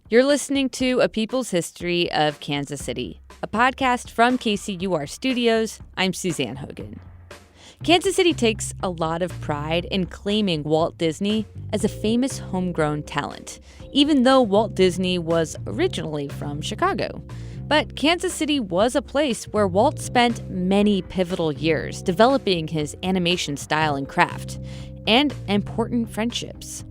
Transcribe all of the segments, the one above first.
You're listening to A People's History of Kansas City, a podcast from KCUR Studios. I'm Suzanne Hogan. Kansas City takes a lot of pride in claiming Walt Disney as a famous homegrown talent, even though Walt Disney was originally from Chicago. But Kansas City was a place where Walt spent many pivotal years developing his animation style and craft, and important friendships.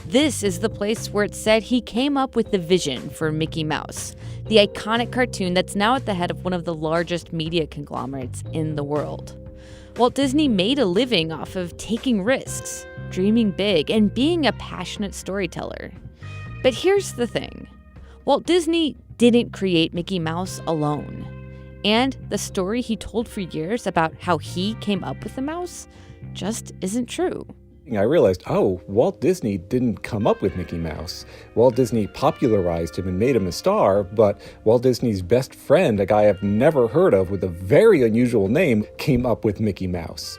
This is the place where it's said he came up with the vision for Mickey Mouse, the iconic cartoon that's now at the head of one of the largest media conglomerates in the world. Walt Disney made a living off of taking risks, dreaming big, and being a passionate storyteller. But here's the thing. Walt Disney didn't create Mickey Mouse alone. And the story he told for years about how he came up with the mouse just isn't true. I realized, Walt Disney didn't come up with Mickey Mouse. Walt Disney popularized him and made him a star, but Walt Disney's best friend, a guy I've never heard of with a very unusual name, came up with Mickey Mouse.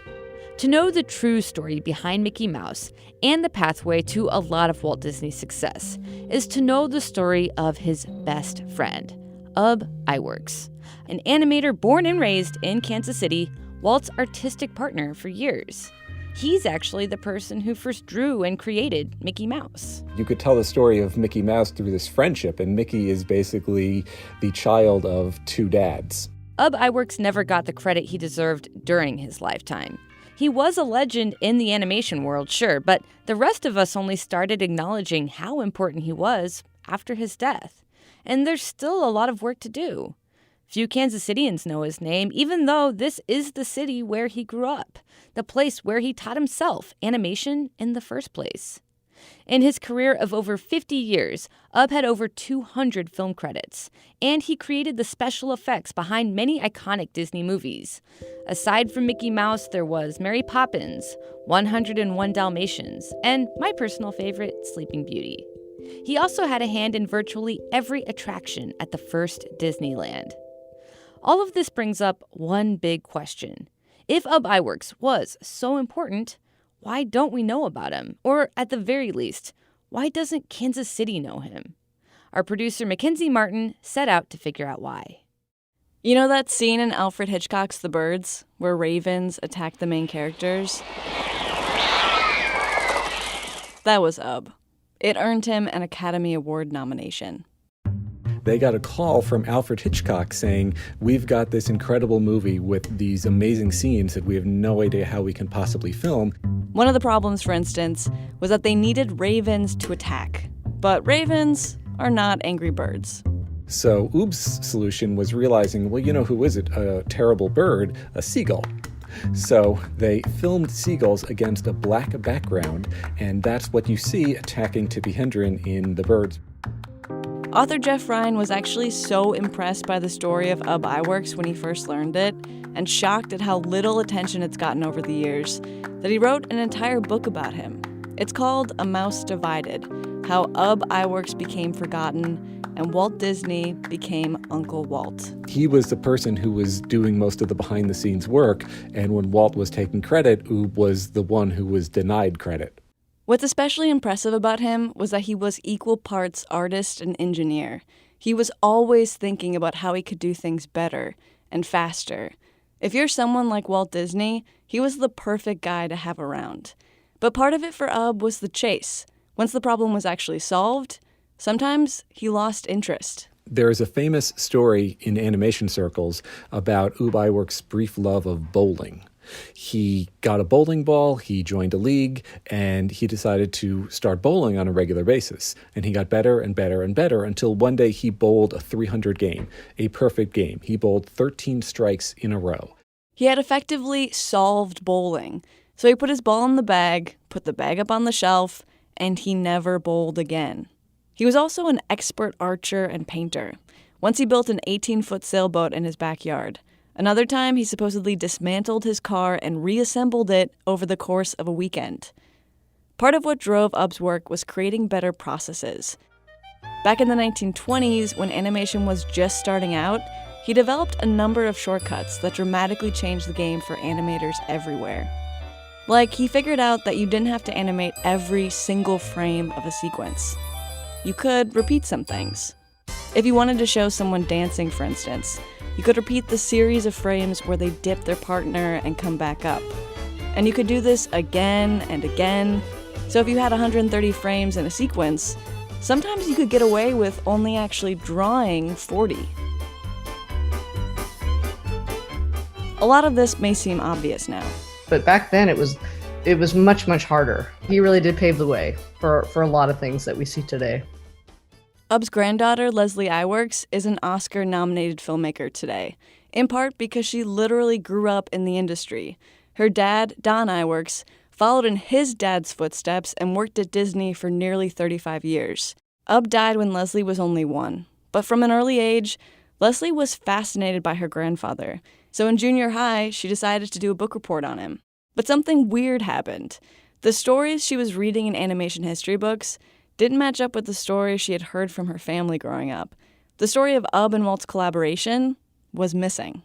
To know the true story behind Mickey Mouse and the pathway to a lot of Walt Disney's success is to know the story of his best friend, Ub Iwerks, an animator born and raised in Kansas City, Walt's artistic partner for years. He's actually the person who first drew and created Mickey Mouse. You could tell the story of Mickey Mouse through this friendship, and Mickey is basically the child of two dads. Ub Iwerks never got the credit he deserved during his lifetime. He was a legend in the animation world, sure, but the rest of us only started acknowledging how important he was after his death. And there's still a lot of work to do. Few Kansas Cityans know his name, even though this is the city where he grew up, the place where he taught himself animation in the first place. In his career of over 50 years, Ub had over 200 film credits, and he created the special effects behind many iconic Disney movies. Aside from Mickey Mouse, there was Mary Poppins, 101 Dalmatians, and my personal favorite, Sleeping Beauty. He also had a hand in virtually every attraction at the first Disneyland. All of this brings up one big question. If Ub Iwerks was so important, why don't we know about him? Or at the very least, why doesn't Kansas City know him? Our producer, Mackenzie Martin, set out to figure out why. You know that scene in Alfred Hitchcock's The Birds, where ravens attack the main characters? That was Ub. It earned him an Academy Award nomination. They got a call from Alfred Hitchcock saying, we've got this incredible movie with these amazing scenes that we have no idea how we can possibly film. One of the problems, for instance, was that they needed ravens to attack. But ravens are not angry birds. So Ub's solution was realizing, who is it? A terrible bird, a seagull. So they filmed seagulls against a black background, and that's what you see attacking Tippi Hedren in The Birds. Author Jeff Ryan was actually so impressed by the story of Ub Iwerks when he first learned it, and shocked at how little attention it's gotten over the years, that he wrote an entire book about him. It's called A Mouse Divided: How Ub Iwerks Became Forgotten and Walt Disney Became Uncle Walt. He was the person who was doing most of the behind-the-scenes work, and when Walt was taking credit, Ub was the one who was denied credit. What's especially impressive about him was that he was equal parts artist and engineer. He was always thinking about how he could do things better and faster. If you're someone like Walt Disney, he was the perfect guy to have around. But part of it for Ub was the chase. Once the problem was actually solved, sometimes he lost interest. There is a famous story in animation circles about Ub Iwerks' brief love of bowling. He got a bowling ball, he joined a league, and he decided to start bowling on a regular basis. And he got better and better and better until one day he bowled a 300 game, a perfect game. He bowled 13 strikes in a row. He had effectively solved bowling. So he put his ball in the bag, put the bag up on the shelf, and he never bowled again. He was also an expert archer and painter. Once he built an 18-foot sailboat in his backyard. Another time, he supposedly dismantled his car and reassembled it over the course of a weekend. Part of what drove Ub's work was creating better processes. Back in the 1920s, when animation was just starting out, he developed a number of shortcuts that dramatically changed the game for animators everywhere. Like, he figured out that you didn't have to animate every single frame of a sequence. you could repeat some things. If you wanted to show someone dancing, for instance, you could repeat the series of frames where they dip their partner and come back up. And you could do this again and again. So if you had 130 frames in a sequence, sometimes you could get away with only actually drawing 40. A lot of this may seem obvious now. But back then it was much, much harder. He really did pave the way for a lot of things that we see today. Ub's granddaughter, Leslie Iwerks, is an Oscar-nominated filmmaker today, in part because she literally grew up in the industry. Her dad, Don Iwerks, followed in his dad's footsteps and worked at Disney for nearly 35 years. Ub died when Leslie was only 1, but from an early age, Leslie was fascinated by her grandfather. So in junior high, she decided to do a book report on him. But something weird happened. The stories she was reading in animation history books didn't match up with the stories she had heard from her family growing up. The story of Ub and Walt's collaboration was missing.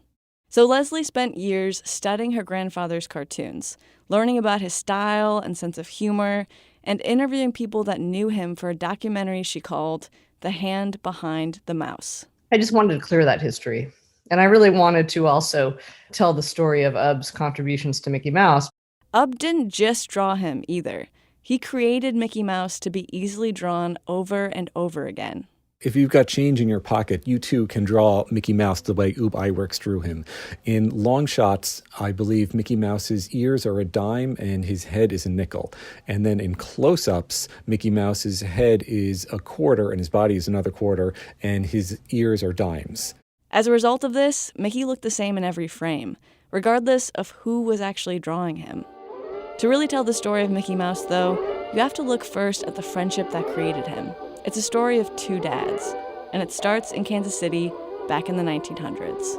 So Leslie spent years studying her grandfather's cartoons, learning about his style and sense of humor, and interviewing people that knew him for a documentary she called The Hand Behind the Mouse. I just wanted to clear that history. And I really wanted to also tell the story of Ub's contributions to Mickey Mouse. Ub didn't just draw him either. He created Mickey Mouse to be easily drawn over and over again. If you've got change in your pocket, you too can draw Mickey Mouse the way Ub Iwerks drew him. In long shots, I believe Mickey Mouse's ears are a dime and his head is a nickel. And then in close-ups, Mickey Mouse's head is a quarter and his body is another quarter and his ears are dimes. As a result of this, Mickey looked the same in every frame, regardless of who was actually drawing him. To really tell the story of Mickey Mouse, though, you have to look first at the friendship that created him. It's a story of 2 dads, and it starts in Kansas City back in the 1900s.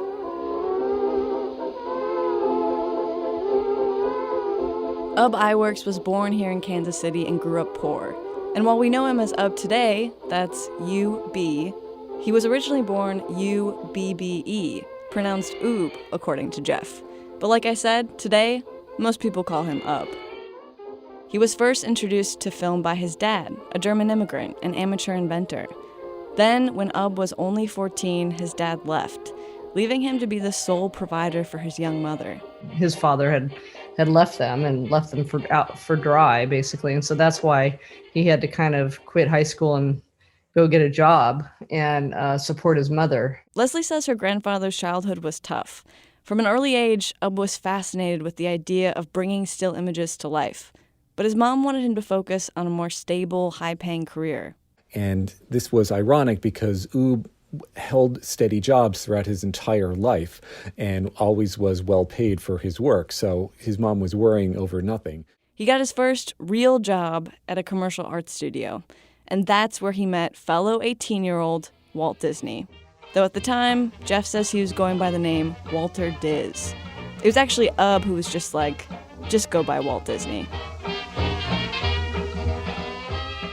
Ub Iwerks was born here in Kansas City and grew up poor. And while we know him as Ub today, that's U-B, he was originally born U-B-B-E, pronounced Oob, according to Jeff. But like I said, today, most people call him Ub. He was first introduced to film by his dad, a German immigrant and amateur inventor. Then, when Ub was only 14, his dad left, leaving him to be the sole provider for his young mother. His father had left them for dry, basically. And so that's why he had to kind of quit high school and go get a job and support his mother. Leslie says her grandfather's childhood was tough. From an early age, Ub was fascinated with the idea of bringing still images to life. But his mom wanted him to focus on a more stable, high-paying career. And this was ironic because Ub held steady jobs throughout his entire life and always was well paid for his work. So his mom was worrying over nothing. He got his first real job at a commercial art studio. And that's where he met fellow 18-year-old Walt Disney. Though at the time, Jeff says he was going by the name Walter Diz. It was actually Ub who was just go by Walt Disney.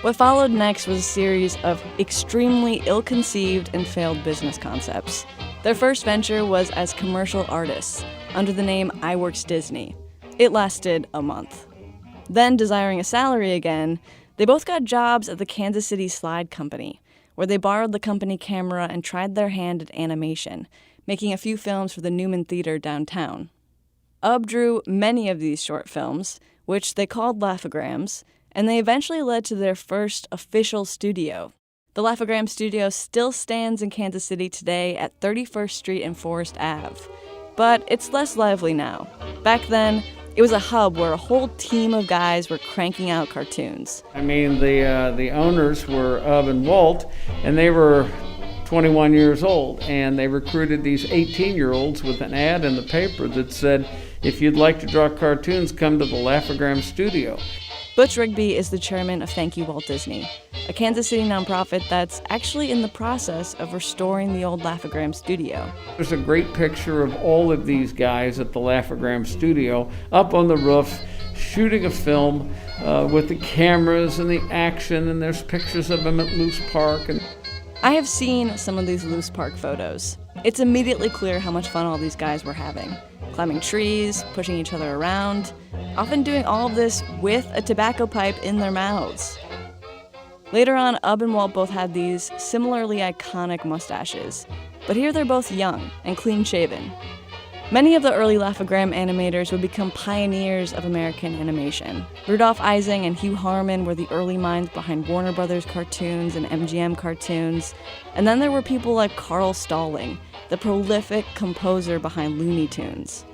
What followed next was a series of extremely ill-conceived and failed business concepts. Their first venture was as commercial artists, under the name Iwerks Disney. It lasted a month. Then, desiring a salary again, they both got jobs at the Kansas City Slide Company, where they borrowed the company camera and tried their hand at animation, making a few films for the Newman Theater downtown. Ub drew many of these short films, which they called Laugh-O-Grams, and they eventually led to their first official studio. The Laugh-O-Gram studio still stands in Kansas City today at 31st Street and Forest Ave, but it's less lively now. Back then, it was a hub where a whole team of guys were cranking out cartoons. I mean, the owners were Ub and Walt, and they were 21 years old, and they recruited these 18-year-olds with an ad in the paper that said, if you'd like to draw cartoons, come to the Laugh-O-Gram studio. Butch Rigby is the chairman of Thank You Walt Disney, a Kansas City nonprofit that's actually in the process of restoring the old Laugh-O-Gram studio. There's a great picture of all of these guys at the Laugh-O-Gram studio up on the roof shooting a film with the cameras and the action, and there's pictures of them at Loose Park. I have seen some of these Loose Park photos. It's immediately clear how much fun all these guys were having. Climbing trees, pushing each other around, often doing all of this with a tobacco pipe in their mouths. Later on, Ub and Walt both had these similarly iconic mustaches, but here they're both young and clean-shaven. Many of the early Laugh-O-Gram animators would become pioneers of American animation. Rudolph Ising and Hugh Harman were the early minds behind Warner Brothers cartoons and MGM cartoons. And then there were people like Carl Stalling, the prolific composer behind Looney Tunes.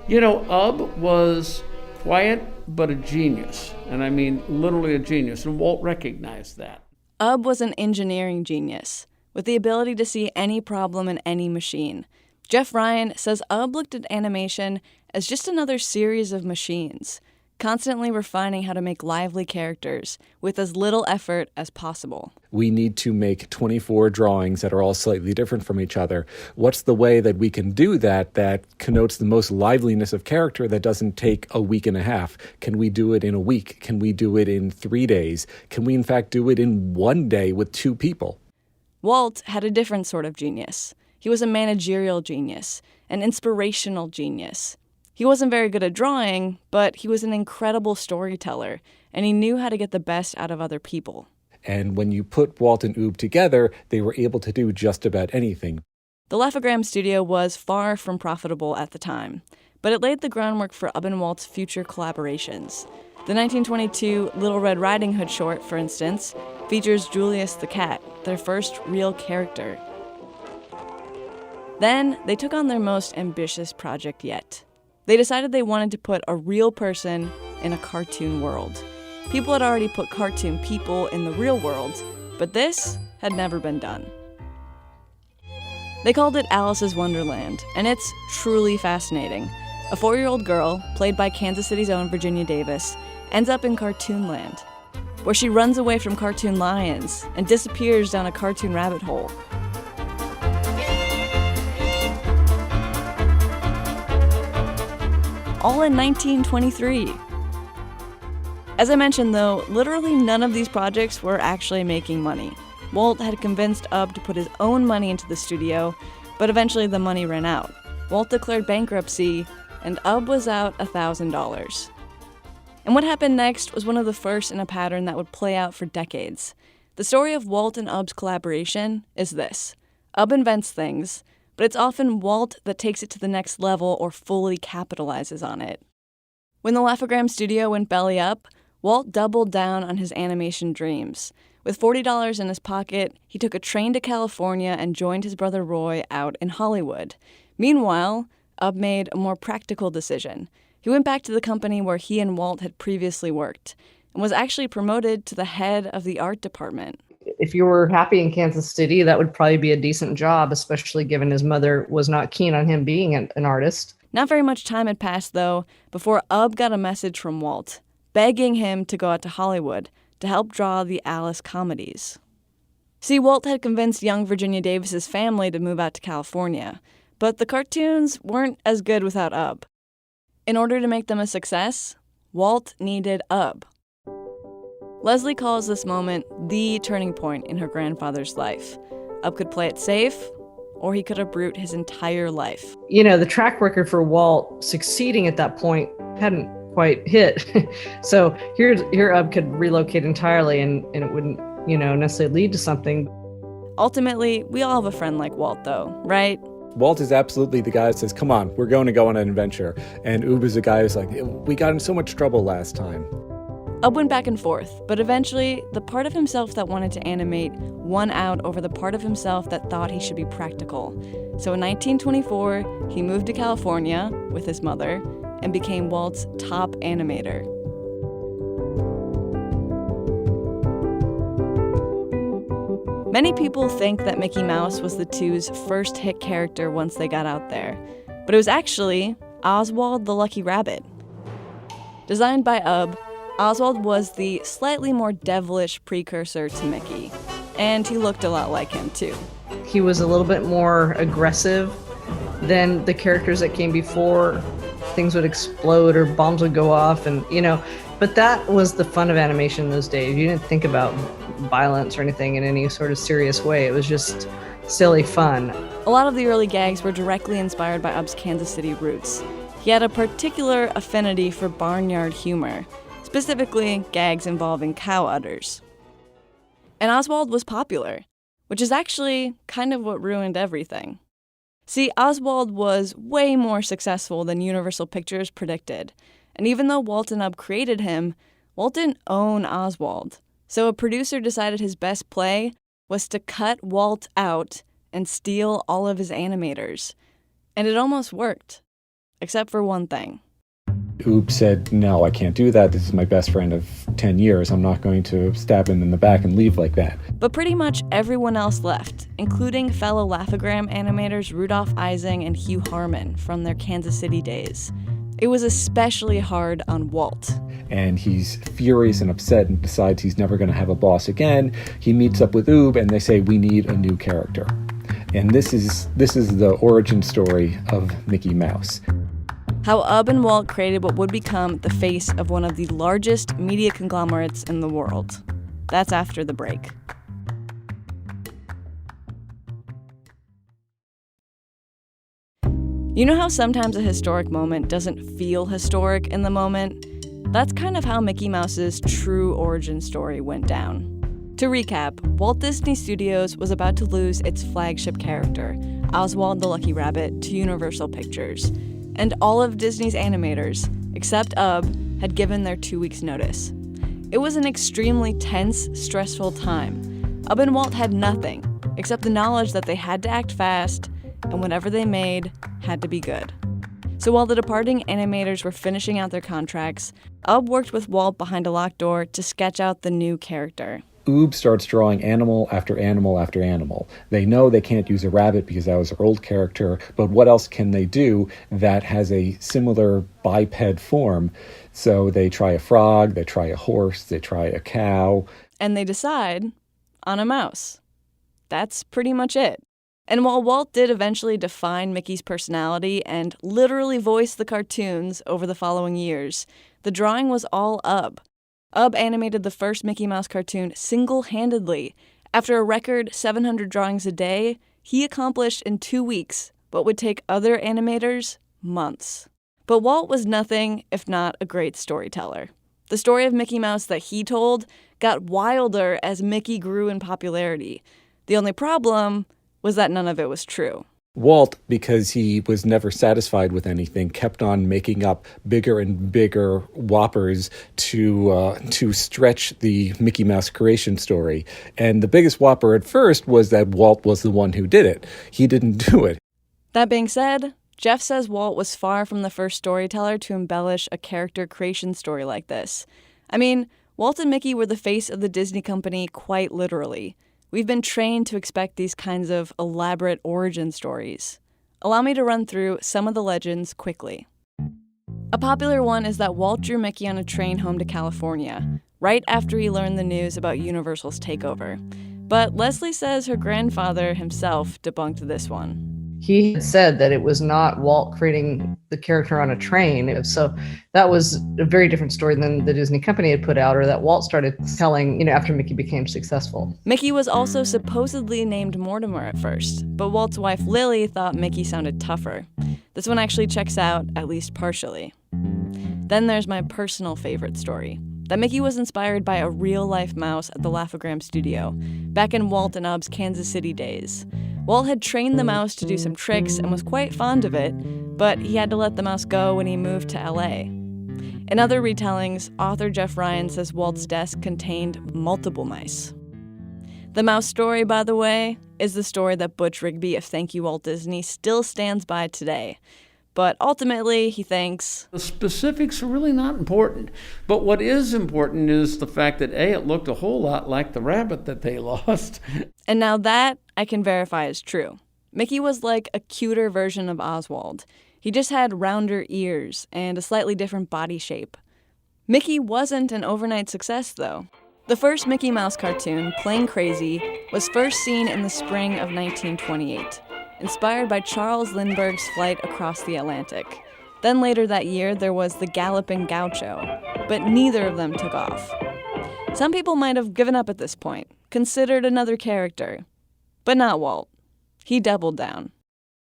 You know, Ub was quiet but a genius, and I mean literally a genius, and Walt recognized that. Ub was an engineering genius, with the ability to see any problem in any machine. Jeff Ryan says Ub looked at animation as just another series of machines, constantly refining how to make lively characters with as little effort as possible. We need to make 24 drawings that are all slightly different from each other. What's the way that we can do that connotes the most liveliness of character that doesn't take a week and a half? Can we do it in a week? Can we do it in 3 days? Can we, in fact, do it in 1 day with 2 people? Walt had a different sort of genius. He was a managerial genius, an inspirational genius. He wasn't very good at drawing, but he was an incredible storyteller, and he knew how to get the best out of other people. And when you put Walt and Ub together, they were able to do just about anything. The Laugh-O-Gram studio was far from profitable at the time, but it laid the groundwork for Ub and Walt's future collaborations. The 1922 Little Red Riding Hood short, for instance, features Julius the cat, their first real character. Then, they took on their most ambitious project yet. They decided they wanted to put a real person in a cartoon world. People had already put cartoon people in the real world, but this had never been done. They called it Alice's Wonderland, and it's truly fascinating. A 4-year-old girl, played by Kansas City's own Virginia Davis, ends up in Cartoon Land, where she runs away from cartoon lions and disappears down a cartoon rabbit hole. All in 1923. As I mentioned, though, literally none of these projects were actually making money. Walt had convinced Ub to put his own money into the studio, but eventually the money ran out. Walt declared bankruptcy, and Ub was out $1,000. And what happened next was one of the first in a pattern that would play out for decades. The story of Walt and Ub's collaboration is this. Ub invents things, but it's often Walt that takes it to the next level or fully capitalizes on it. When the Laugh-O-Gram studio went belly up, Walt doubled down on his animation dreams. With $40 in his pocket, he took a train to California and joined his brother Roy out in Hollywood. Meanwhile, Ub made a more practical decision. He went back to the company where he and Walt had previously worked, and was actually promoted to the head of the art department. If you were happy in Kansas City, that would probably be a decent job, especially given his mother was not keen on him being an artist. Not very much time had passed, though, before Ub got a message from Walt, begging him to go out to Hollywood to help draw the Alice comedies. See, Walt had convinced young Virginia Davis's family to move out to California, but the cartoons weren't as good without Ub. In order to make them a success, Walt needed Ub. Leslie calls this moment the turning point in her grandfather's life. Ub could play it safe, or he could uproot his entire life. You know, the track record for Walt succeeding at that point hadn't quite hit. So here Ub could relocate entirely and it wouldn't, necessarily lead to something. Ultimately, we all have a friend like Walt, though, right? Walt is absolutely the guy that says, come on, we're going to go on an adventure. And Ub is the guy who's like, we got in so much trouble last time. Ub went back and forth, but eventually, the part of himself that wanted to animate won out over the part of himself that thought he should be practical. So in 1924, he moved to California with his mother and became Walt's top animator. Many people think that Mickey Mouse was the two's first hit character once they got out there, but it was actually Oswald the Lucky Rabbit. Designed by Ub, Oswald was the slightly more devilish precursor to Mickey, and he looked a lot like him too. He was a little bit more aggressive than the characters that came before. Things would explode or bombs would go off, and but that was the fun of animation in those days. You didn't think about violence or anything in any sort of serious way. It was just silly fun. A lot of the early gags were directly inspired by Ub's Kansas City roots. He had a particular affinity for barnyard humor, specifically gags involving cow udders. And Oswald was popular, which is actually kind of what ruined everything. See, Oswald was way more successful than Universal Pictures predicted, and even though Walt and Ub created him, Walt didn't own Oswald. So a producer decided his best play was to cut Walt out and steal all of his animators. And it almost worked, except for one thing. Ub said, no, I can't do that. This is my best friend of 10 years. I'm not going to stab him in the back and leave like that. But pretty much everyone else left, including fellow Laugh-O-Gram animators Rudolph Ising and Hugh Harmon from their Kansas City days. It was especially hard on Walt. And he's furious and upset and decides he's never going to have a boss again. He meets up with Ub and they say, we need a new character. And this is the origin story of Mickey Mouse. How Ub and Walt created what would become the face of one of the largest media conglomerates in the world. That's after the break. You know how sometimes a historic moment doesn't feel historic in the moment? That's kind of how Mickey Mouse's true origin story went down. To recap, Walt Disney Studios was about to lose its flagship character, Oswald the Lucky Rabbit, to Universal Pictures. And all of Disney's animators, except Ub, had given their 2 weeks' notice. It was an extremely tense, stressful time. Ub and Walt had nothing, except the knowledge that they had to act fast, and whatever they made had to be good. So while the departing animators were finishing out their contracts, Ub worked with Walt behind a locked door to sketch out the new character. Ub starts drawing animal after animal after animal. They know they can't use a rabbit because that was their old character, but what else can they do that has a similar biped form? So they try a frog, they try a horse, they try a cow. And they decide on a mouse. That's pretty much it. And while Walt did eventually define Mickey's personality and literally voice the cartoons over the following years, the drawing was all Ub. Ub animated the first Mickey Mouse cartoon single-handedly. After a record 700 drawings a day, he accomplished in 2 weeks what would take other animators months. But Walt was nothing if not a great storyteller. The story of Mickey Mouse that he told got wilder as Mickey grew in popularity. The only problem was that none of it was true. Walt, because he was never satisfied with anything, kept on making up bigger and bigger whoppers to stretch the Mickey Mouse creation story. And the biggest whopper at first was that Walt was the one who did it. He didn't do it. That being said, Jeff says Walt was far from the first storyteller to embellish a character creation story like this. I mean, Walt and Mickey were the face of the Disney company quite literally. We've been trained to expect these kinds of elaborate origin stories. Allow me to run through some of the legends quickly. A popular one is that Walt drew Mickey on a train home to California, right after he learned the news about Universal's takeover. But Leslie says her grandfather himself debunked this one. He had said that it was not Walt creating the character on a train. So that was a very different story than the Disney company had put out, or that Walt started telling, after Mickey became successful. Mickey was also supposedly named Mortimer at first, but Walt's wife Lily thought Mickey sounded tougher. This one actually checks out, at least partially. Then there's my personal favorite story, that Mickey was inspired by a real-life mouse at the Laugh-O-Gram studio, back in Walt and Ub's Kansas City days. Walt had trained the mouse to do some tricks and was quite fond of it, but he had to let the mouse go when he moved to LA. In other retellings, author Jeff Ryan says Walt's desk contained multiple mice. The mouse story, by the way, is the story that Butch Rigby of Thank You Walt Disney still stands by today. But ultimately, he thinks, the specifics are really not important. But what is important is the fact that, A, it looked a whole lot like the rabbit that they lost. And now that I can verify is true. Mickey was like a cuter version of Oswald. He just had rounder ears and a slightly different body shape. Mickey wasn't an overnight success, though. The first Mickey Mouse cartoon, Plain Crazy, was first seen in the spring of 1928. Inspired by Charles Lindbergh's flight across the Atlantic. Then later that year, there was The Galloping Gaucho, but neither of them took off. Some people might have given up at this point, considered another character, but not Walt. He doubled down.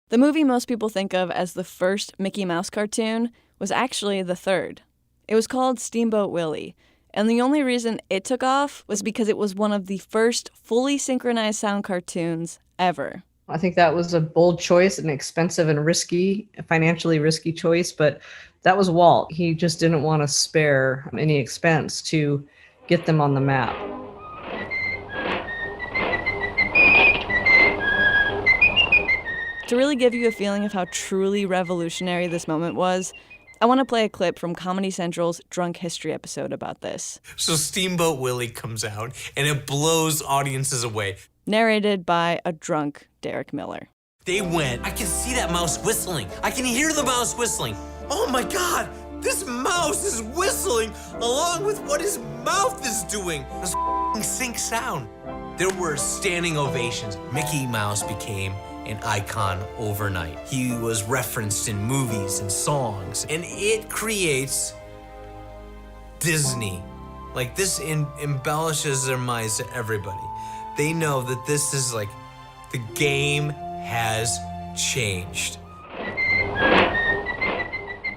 The movie most people think of as the first Mickey Mouse cartoon was actually the third. It was called Steamboat Willie, and the only reason it took off was because it was one of the first fully synchronized sound cartoons ever. I think that was a bold choice, an expensive and financially risky choice, but that was Walt. He just didn't want to spare any expense to get them on the map. To really give you a feeling of how truly revolutionary this moment was, I want to play a clip from Comedy Central's Drunk History episode about this. So Steamboat Willie comes out, and it blows audiences away. Narrated by a drunk Derek Miller. They went, I can see that mouse whistling. I can hear the mouse whistling. Oh my God, this mouse is whistling along with what his mouth is doing. This sync sound. There were standing ovations. Mickey Mouse became an icon overnight. He was referenced in movies and songs, and it creates Disney. Like, this embellishes their minds to everybody. They know that this is like, the game has changed.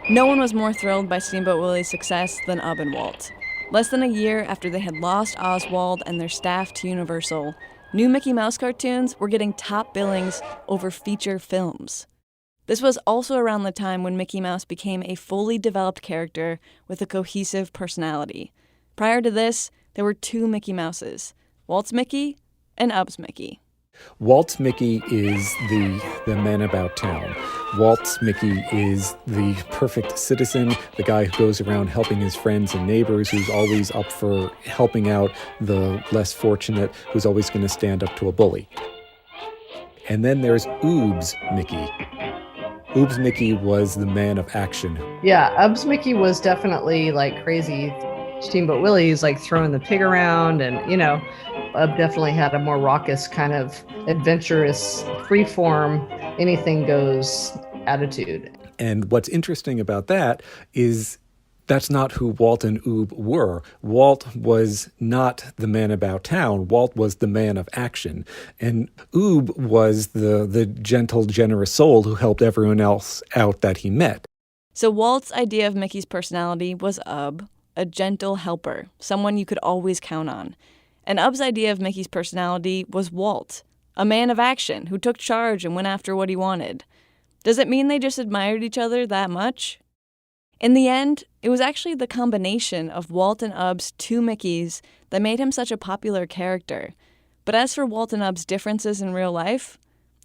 No one was more thrilled by Steamboat Willie's success than Ub and Walt. Less than a year after they had lost Oswald and their staff to Universal, new Mickey Mouse cartoons were getting top billings over feature films. This was also around the time when Mickey Mouse became a fully developed character with a cohesive personality. Prior to this, there were two Mickey Mouses, Walt's Mickey and Ub's Mickey. Walt's Mickey is the man about town. Walt's Mickey is the perfect citizen, the guy who goes around helping his friends and neighbors, who's always up for helping out the less fortunate, who's always going to stand up to a bully. And then there's Oob's Mickey. Oob's Mickey was the man of action. Yeah, Ub's Mickey was definitely like crazy. Steamboat Willie's like throwing the pig around, and Ub definitely had a more raucous kind of adventurous, freeform, anything goes attitude. And what's interesting about that is that's not who Walt and Oob were. Walt was not the man about town. Walt was the man of action. And Oob was the gentle, generous soul who helped everyone else out that he met. So Walt's idea of Mickey's personality was Ub, a gentle helper, someone you could always count on. And Ub's idea of Mickey's personality was Walt, a man of action who took charge and went after what he wanted. Does it mean they just admired each other that much? In the end, it was actually the combination of Walt and Ub's two Mickeys that made him such a popular character. But as for Walt and Ub's differences in real life,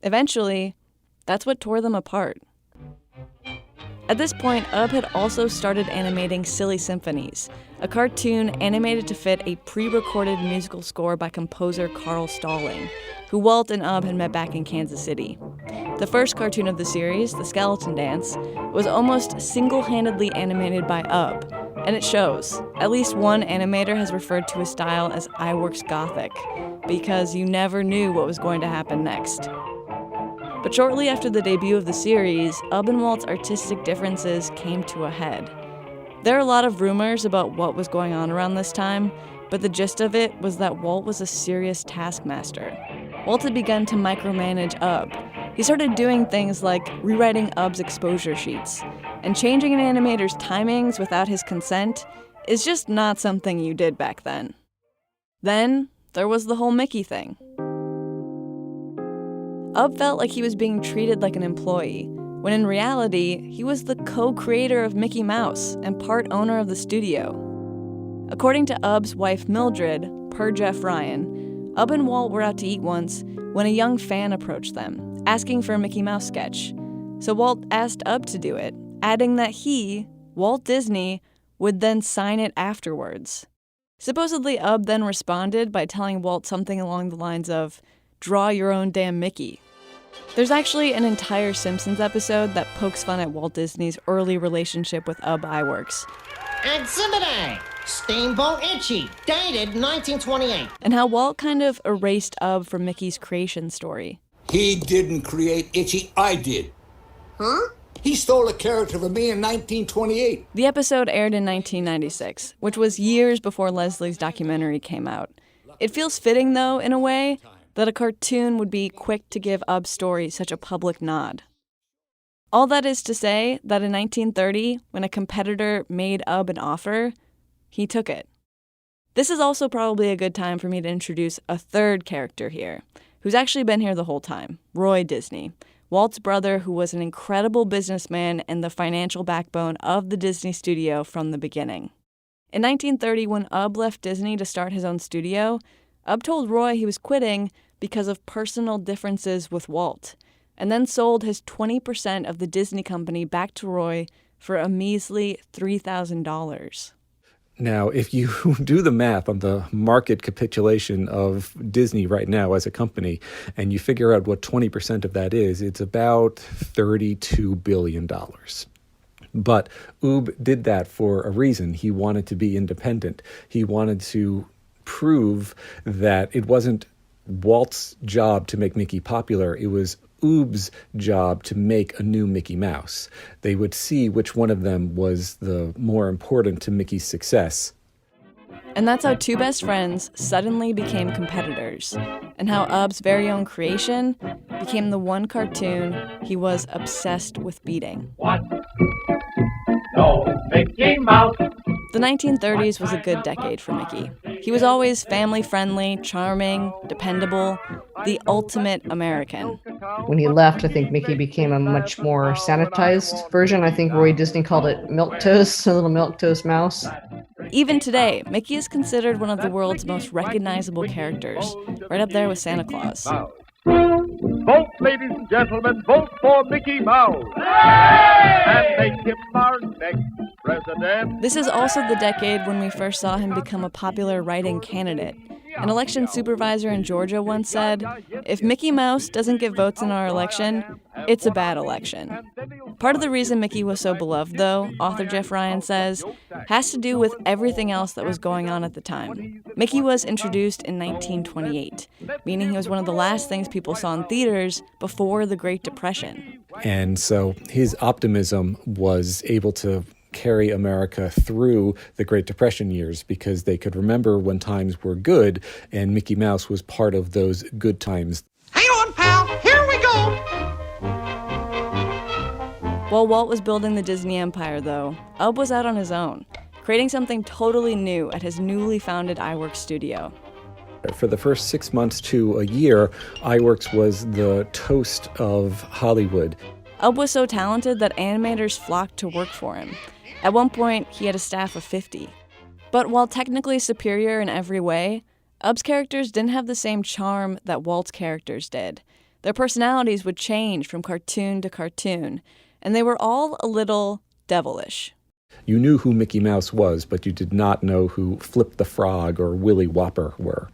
eventually, that's what tore them apart. At this point, Ub had also started animating Silly Symphonies, a cartoon animated to fit a pre-recorded musical score by composer Carl Stalling, who Walt and Ub had met back in Kansas City. The first cartoon of the series, The Skeleton Dance, was almost single-handedly animated by Ub, and it shows. At least one animator has referred to his style as iWorks Gothic, because you never knew what was going to happen next. But shortly after the debut of the series, Ub and Walt's artistic differences came to a head. There are a lot of rumors about what was going on around this time, but the gist of it was that Walt was a serious taskmaster. Walt had begun to micromanage Ub. He started doing things like rewriting Ub's exposure sheets, and changing an animator's timings without his consent is just not something you did back then. Then, there was the whole Mickey thing. Ub felt like he was being treated like an employee, when in reality, he was the co-creator of Mickey Mouse and part owner of the studio. According to Ub's wife Mildred, per Jeff Ryan, Ub and Walt were out to eat once when a young fan approached them, asking for a Mickey Mouse sketch. So Walt asked Ub to do it, adding that he, Walt Disney, would then sign it afterwards. Supposedly, Ub then responded by telling Walt something along the lines of, "Draw your own damn Mickey." There's actually an entire Simpsons episode that pokes fun at Walt Disney's early relationship with Ub Iwerks. Exhibit A, Steamboat Itchy, dated 1928. And how Walt kind of erased Ub from Mickey's creation story. He didn't create Itchy, I did. Huh? He stole a character from me in 1928. The episode aired in 1996, which was years before Leslie's documentary came out. It feels fitting, though, in a way, that a cartoon would be quick to give Ub's story such a public nod. All that is to say that in 1930, when a competitor made Ub an offer, he took it. This is also probably a good time for me to introduce a third character here, who's actually been here the whole time, Roy Disney, Walt's brother, who was an incredible businessman and the financial backbone of the Disney studio from the beginning. In 1930, when Ub left Disney to start his own studio, Ub told Roy he was quitting because of personal differences with Walt, and then sold his 20% of the Disney company back to Roy for a measly $3,000. Now, if you do the math on the market capitulation of Disney right now as a company, and you figure out what 20% of that is, it's about $32 billion. But Ub did that for a reason. He wanted to be independent. He wanted to prove that it wasn't Walt's job to make Mickey popular. It was Ub's job to make a new Mickey Mouse. They would see which one of them was the more important to Mickey's success. And that's how two best friends suddenly became competitors, and how Ub's very own creation became the one cartoon he was obsessed with beating. What? No, Mickey Mouse. The 1930s was a good decade for Mickey. He was always family-friendly, charming, dependable, the ultimate American. When he left, I think Mickey became a much more sanitized version. I think Roy Disney called it milquetoast, a little milquetoast mouse. Even today, Mickey is considered one of the world's most recognizable characters, right up there with Santa Claus. Vote, ladies and gentlemen, vote for Mickey Mouse. And make him our next president. This is also the decade when we first saw him become a popular write-in candidate. An election supervisor in Georgia once said, "If Mickey Mouse doesn't get votes in our election, it's a bad election." Part of the reason Mickey was so beloved, though, author Jeff Ryan says, has to do with everything else that was going on at the time. Mickey was introduced in 1928, meaning he was one of the last things people saw in theaters before the Great Depression. And so his optimism was able to carry America through the Great Depression years because they could remember when times were good, and Mickey Mouse was part of those good times. Hang on, pal. Here we go. While Walt was building the Disney empire, though, Ub was out on his own, creating something totally new at his newly founded iWorks studio. For the first 6 months to a year, iWorks was the toast of Hollywood. Ub was so talented that animators flocked to work for him. At one point, he had a staff of 50. But while technically superior in every way, Ub's characters didn't have the same charm that Walt's characters did. Their personalities would change from cartoon to cartoon, and they were all a little devilish. You knew who Mickey Mouse was, but you did not know who Flip the Frog or Willy Whopper were.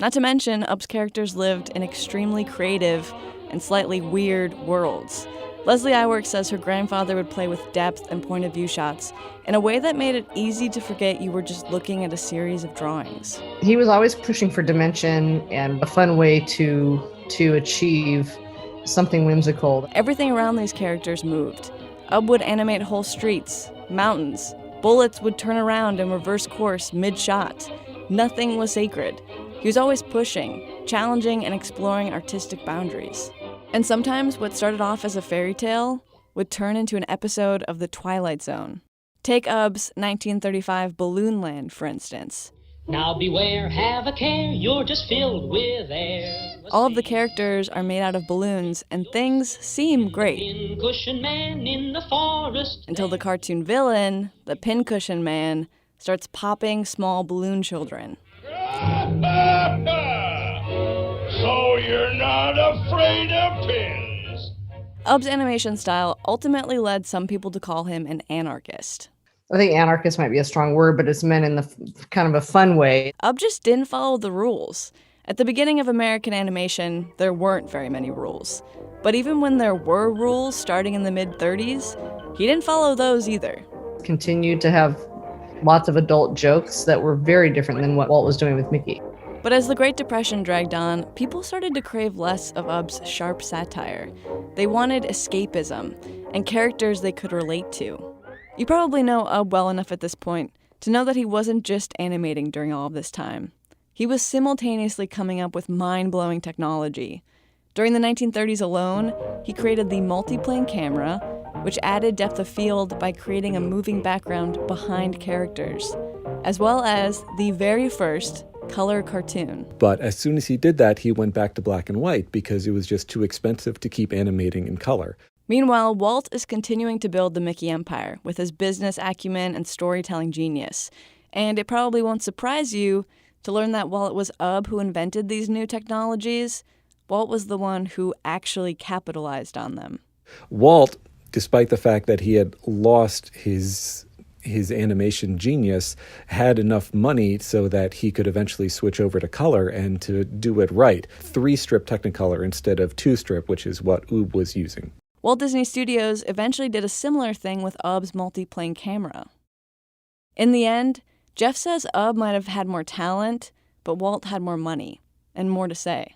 Not to mention, Ub's characters lived in extremely creative and slightly weird worlds. Leslie Iwerks says her grandfather would play with depth and point of view shots in a way that made it easy to forget you were just looking at a series of drawings. He was always pushing for dimension and a fun way to achieve something whimsical. Everything around these characters moved. Ub would animate whole streets, mountains. Bullets would turn around and reverse course mid-shot. Nothing was sacred. He was always pushing, challenging, and exploring artistic boundaries. And sometimes what started off as a fairy tale would turn into an episode of The Twilight Zone. Take Ub's 1935 Balloon Land, for instance. Now beware, have a care, you're just filled with air. All of the characters are made out of balloons, and things seem great. Pincushion man in the forest. Until the cartoon villain, the Pincushion Man, starts popping small balloon children. So you're not afraid of pins. Ub's animation style ultimately led some people to call him an anarchist. I think anarchist might be a strong word, but it's meant in the kind of a fun way. Ub just didn't follow the rules. At the beginning of American animation, there weren't very many rules. But even when there were rules starting in the mid-30s, he didn't follow those either. Continued to have lots of adult jokes that were very different than what Walt was doing with Mickey. But as the Great Depression dragged on, people started to crave less of Ub's sharp satire. They wanted escapism and characters they could relate to. You probably know Ub well enough at this point to know that he wasn't just animating during all of this time. He was simultaneously coming up with mind-blowing technology, During the 1930s alone, he created the multiplane camera, which added depth of field by creating a moving background behind characters, as well as the very first color cartoon. But as soon as he did that, he went back to black and white because it was just too expensive to keep animating in color. Meanwhile, Walt is continuing to build the Mickey empire with his business acumen and storytelling genius. And it probably won't surprise you to learn that while it was Ub who invented these new technologies, Walt was the one who actually capitalized on them. Walt, despite the fact that he had lost his animation genius, had enough money so that he could eventually switch over to color and to do it right. 3-strip Technicolor instead of 2-strip, which is what Ub was using. Walt Disney Studios eventually did a similar thing with Ub's multiplane camera. In the end, Jeff says Ub might have had more talent, but Walt had more money and more to say.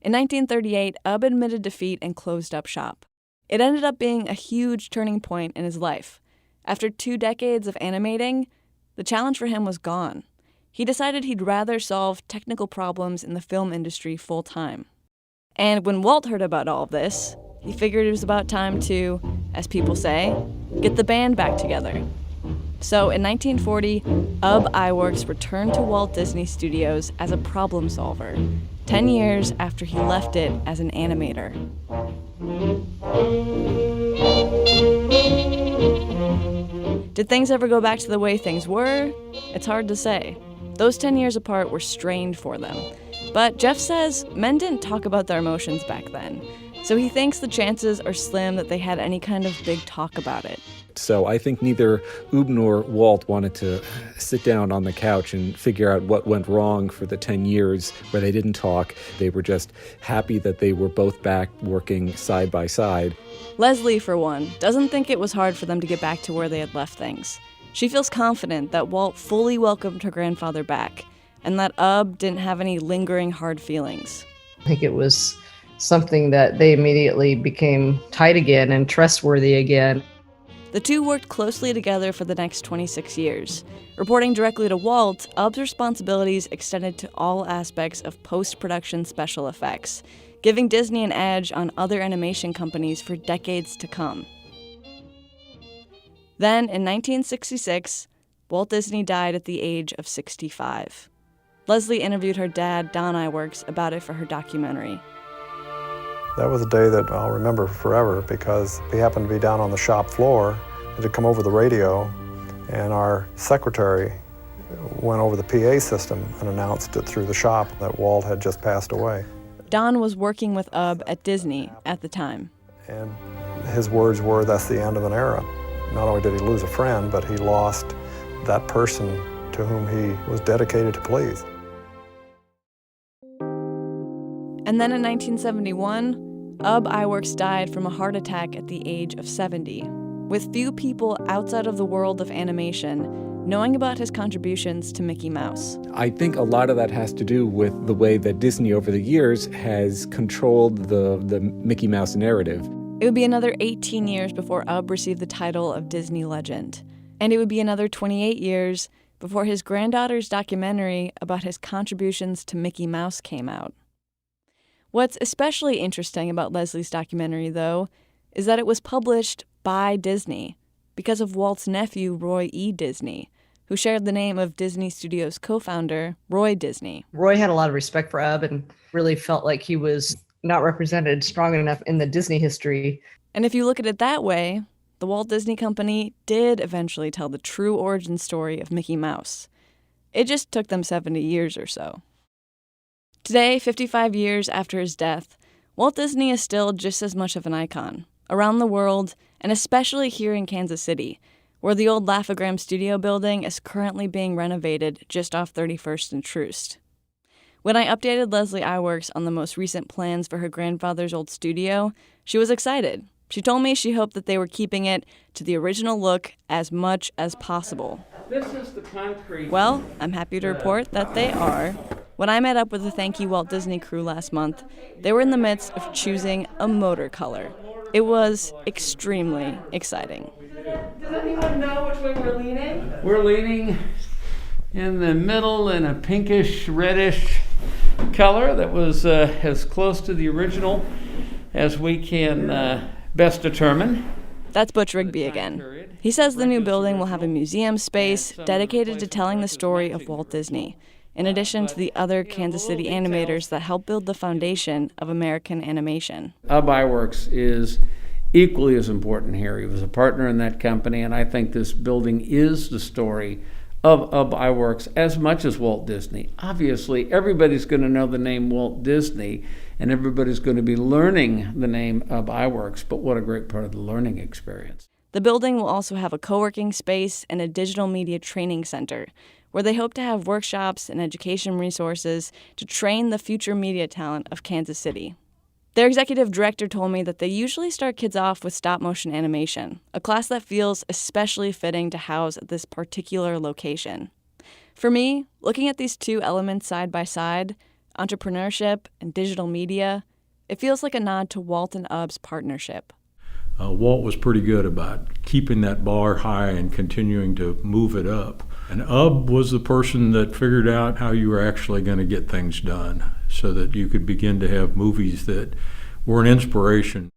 In 1938, Ub admitted defeat and closed up shop. It ended up being a huge turning point in his life. After 2 decades of animating, the challenge for him was gone. He decided he'd rather solve technical problems in the film industry full time. And when Walt heard about all of this, he figured it was about time to, as people say, get the band back together. So in 1940, Ub Iwerks returned to Walt Disney Studios as a problem solver, 10 years after he left it as an animator. Did things ever go back to the way things were? It's hard to say. Those 10 years apart were strained for them. But Jeff says men didn't talk about their emotions back then, so he thinks the chances are slim that they had any kind of big talk about it. So I think neither Ub nor Walt wanted to sit down on the couch and figure out what went wrong for the 10 years where they didn't talk. They were just happy that they were both back working side by side. Leslie, for one, doesn't think it was hard for them to get back to where they had left things. She feels confident that Walt fully welcomed her grandfather back, and that Ub didn't have any lingering hard feelings. I think it was something that they immediately became tight again and trustworthy again. The two worked closely together for the next 26 years. Reporting directly to Walt, Ub's responsibilities extended to all aspects of post-production special effects, giving Disney an edge on other animation companies for decades to come. Then, in 1966, Walt Disney died at the age of 65. Leslie interviewed her dad, Don Iwerks, about it for her documentary. That was a day that I'll remember forever because we happened to be down on the shop floor. It had come over the radio, and our secretary went over the PA system and announced it through the shop that Walt had just passed away. Don was working with Ub at Disney at the time. And his words were, "That's the end of an era." Not only did he lose a friend, but he lost that person to whom he was dedicated to please. And then in 1971, Ub Iwerks died from a heart attack at the age of 70, with few people outside of the world of animation knowing about his contributions to Mickey Mouse. I think a lot of that has to do with the way that Disney over the years has controlled the Mickey Mouse narrative. It would be another 18 years before Ub received the title of Disney Legend. And it would be another 28 years before his granddaughter's documentary about his contributions to Mickey Mouse came out. What's especially interesting about Leslie's documentary, though, is that it was published by Disney because of Walt's nephew, Roy E. Disney, who shared the name of Disney Studios co-founder, Roy Disney. Roy had a lot of respect for Ub and really felt like he was not represented strong enough in the Disney history. And if you look at it that way, the Walt Disney Company did eventually tell the true origin story of Mickey Mouse. It just took them 70 years or so. Today, 55 years after his death, Walt Disney is still just as much of an icon, around the world, and especially here in Kansas City, where the old Laugh-O-Gram studio building is currently being renovated just off 31st and Troost. When I updated Leslie Iwerks on the most recent plans for her grandfather's old studio, she was excited. She told me she hoped that they were keeping it to the original look as much as possible. This is the concrete. Well, I'm happy to report that they are. When I met up with the Thank You Walt Disney crew last month, they were in the midst of choosing a motor color. It was extremely exciting. Does anyone know which way we're leaning? We're leaning in the middle in a pinkish, reddish color that was as close to the original as we can best determine. That's Butch Rigby again. He says the new building will have a museum space dedicated to telling the story of Walt Disney, in addition to the other Kansas City animators that helped build the foundation of American animation. UB Iwerks is equally as important here. He was a partner in that company, and I think this building is the story of UB Iwerks as much as Walt Disney. Obviously, everybody's going to know the name Walt Disney, and everybody's going to be learning the name UB Iwerks, but what a great part of the learning experience. The building will also have a co-working space and a digital media training center, where they hope to have workshops and education resources to train the future media talent of Kansas City. Their executive director told me that they usually start kids off with stop-motion animation, a class that feels especially fitting to house at this particular location. For me, looking at these two elements side by side, entrepreneurship and digital media, it feels like a nod to Walt and UB's partnership. Walt was pretty good about keeping that bar high and continuing to move it up. And UB was the person that figured out how you were actually going to get things done so that you could begin to have movies that were an inspiration.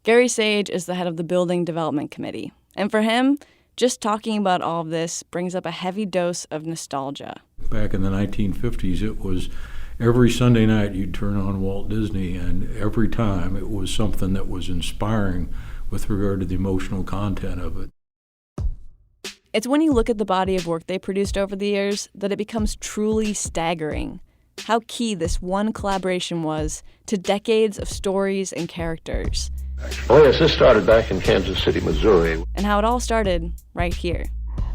Gary Sage is the head of the Building Development Committee. And for him, just talking about all of this brings up a heavy dose of nostalgia. Back in the 1950s, it was every Sunday night you'd turn on Walt Disney, and every time it was something that was inspiring with regard to the emotional content of it. It's when you look at the body of work they produced over the years that it becomes truly staggering how key this one collaboration was to decades of stories and characters. Oh yes, this started back in Kansas City, Missouri. And how it all started right here.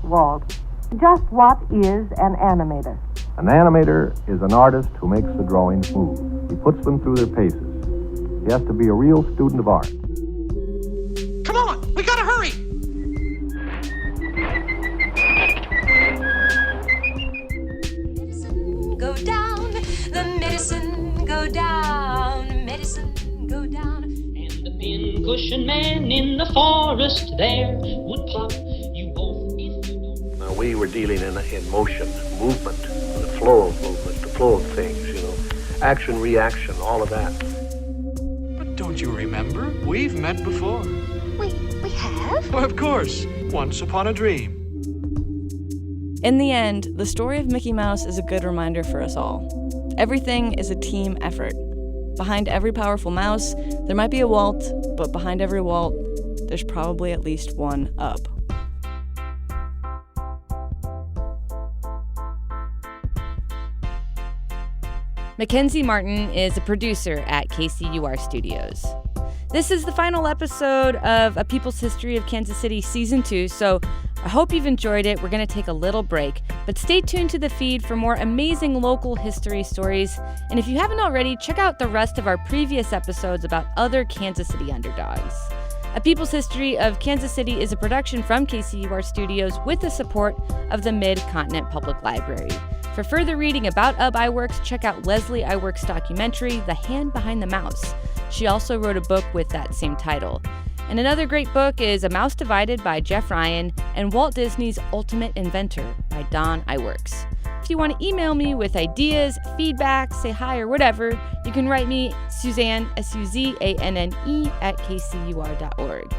Walt, just what is an animator? An animator is an artist who makes the drawings move. He puts them through their paces. He has to be a real student of art. Come on, we gotta hurry! Go down, the medicine go down, medicine go down. And the pincushion man in the forest there would pop you both if you know. Now we were dealing in motion, movement, the flow of movement, the flow of things, you know, action, reaction, all of that. But don't you remember? We've met before. We have? Well, of course. Once upon a dream. In the end, the story of Mickey Mouse is a good reminder for us all. Everything is a team effort. Behind every powerful mouse, there might be a Walt, but behind every Walt, there's probably at least one UB. Mackenzie Martin is a producer at KCUR Studios. This is the final episode of A People's History of Kansas City Season 2, so I hope you've enjoyed it. We're going to take a little break, but stay tuned to the feed for more amazing local history stories. And if you haven't already, check out the rest of our previous episodes about other Kansas City underdogs. A People's History of Kansas City is a production from KCUR Studios with the support of the Mid-Continent Public Library. For further reading about UB Iwerks, check out Leslie Iwerks' documentary, The Hand Behind the Mouse. She also wrote a book with that same title. And another great book is A Mouse Divided by Jeff Ryan and Walt Disney's Ultimate Inventor by Don Iwerks. If you want to email me with ideas, feedback, say hi, or whatever, you can write me Suzanne, SUZANNE, @kcur.org.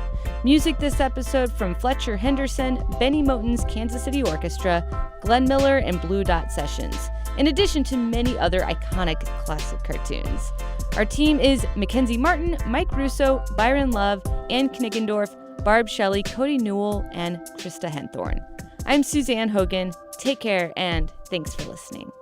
Music this episode from Fletcher Henderson, Benny Moten's Kansas City Orchestra, Glenn Miller, and Blue Dot Sessions, in addition to many other iconic classic cartoons. Our team is Mackenzie Martin, Mike Russo, Byron Love, Ann Kniggendorf, Barb Shelley, Cody Newell, and Krista Henthorn. I'm Suzanne Hogan. Take care, and thanks for listening.